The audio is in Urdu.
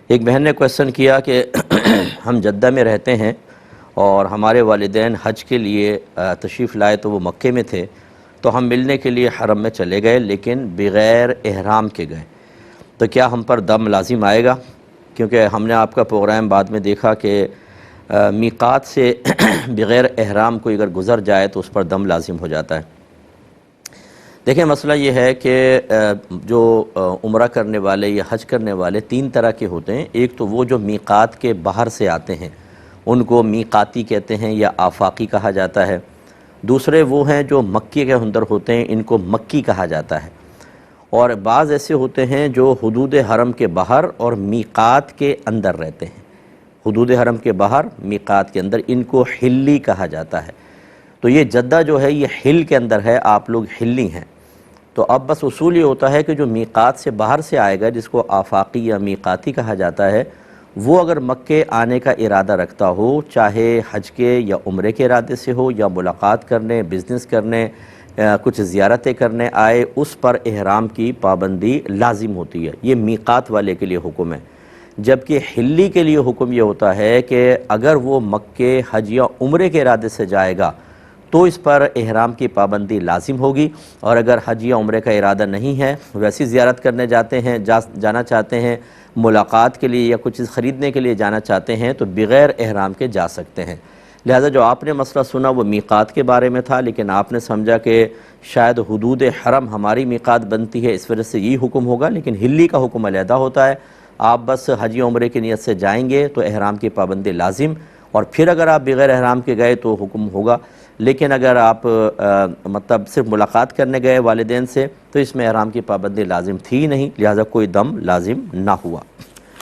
ایک بہن نے کویسچن کیا کہ ہم جدہ میں رہتے ہیں اور ہمارے والدین حج کے لیے تشریف لائے تو وہ مکے میں تھے، تو ہم ملنے کے لیے حرم میں چلے گئے لیکن بغیر احرام کے گئے، تو کیا ہم پر دم لازم آئے گا؟ کیونکہ ہم نے آپ کا پروگرام بعد میں دیکھا کہ میقات سے بغیر احرام کوئی اگر گزر جائے تو اس پر دم لازم ہو جاتا ہے۔ دیکھیں مسئلہ یہ ہے کہ جو عمرہ کرنے والے یا حج کرنے والے تین طرح کے ہوتے ہیں۔ ایک تو وہ جو میقات کے باہر سے آتے ہیں، ان کو میقاتی کہتے ہیں یا آفاقی کہا جاتا ہے۔ دوسرے وہ ہیں جو مکے کے اندر ہوتے ہیں، ان کو مکی کہا جاتا ہے۔ اور بعض ایسے ہوتے ہیں جو حدود حرم کے باہر اور میقات کے اندر رہتے ہیں، حدود حرم کے باہر میقات کے اندر، ان کو حلی کہا جاتا ہے۔ تو یہ جدہ جو ہے یہ حل کے اندر ہے، آپ لوگ حلی ہیں۔ تو اب بس اصول یہ ہوتا ہے کہ جو میقات سے باہر سے آئے گا، جس کو آفاقی یا میقاتی کہا جاتا ہے، وہ اگر مکے آنے کا ارادہ رکھتا ہو، چاہے حج کے یا عمرے کے ارادے سے ہو یا ملاقات کرنے، بزنس کرنے، کچھ زیارتیں کرنے آئے، اس پر احرام کی پابندی لازم ہوتی ہے۔ یہ میقات والے کے لیے حکم ہے۔ جبکہ حلی کے لیے حکم یہ ہوتا ہے کہ اگر وہ مکے حج یا عمرے کے ارادے سے جائے گا تو اس پر احرام کی پابندی لازم ہوگی، اور اگر حج یا عمرے کا ارادہ نہیں ہے، ویسی زیارت کرنے جاتے ہیں، جانا چاہتے ہیں، ملاقات کے لیے یا کچھ چیز خریدنے کے لیے جانا چاہتے ہیں، تو بغیر احرام کے جا سکتے ہیں۔ لہذا جو آپ نے مسئلہ سنا وہ میقات کے بارے میں تھا، لیکن آپ نے سمجھا کہ شاید حدود حرم ہماری میقات بنتی ہے، اس وجہ سے یہی حکم ہوگا، لیکن حلی کا حکم علیحدہ ہوتا ہے۔ آپ بس حج یا عمرے کی نیت سے جائیں گے تو احرام کی پابندی لازم، اور پھر اگر آپ بغیر احرام کے گئے تو حکم ہوگا۔ لیکن اگر آپ مطلب صرف ملاقات کرنے گئے والدین سے تو اس میں احرام کی پابندی لازم تھی نہیں، لہذا کوئی دم لازم نہ ہوا۔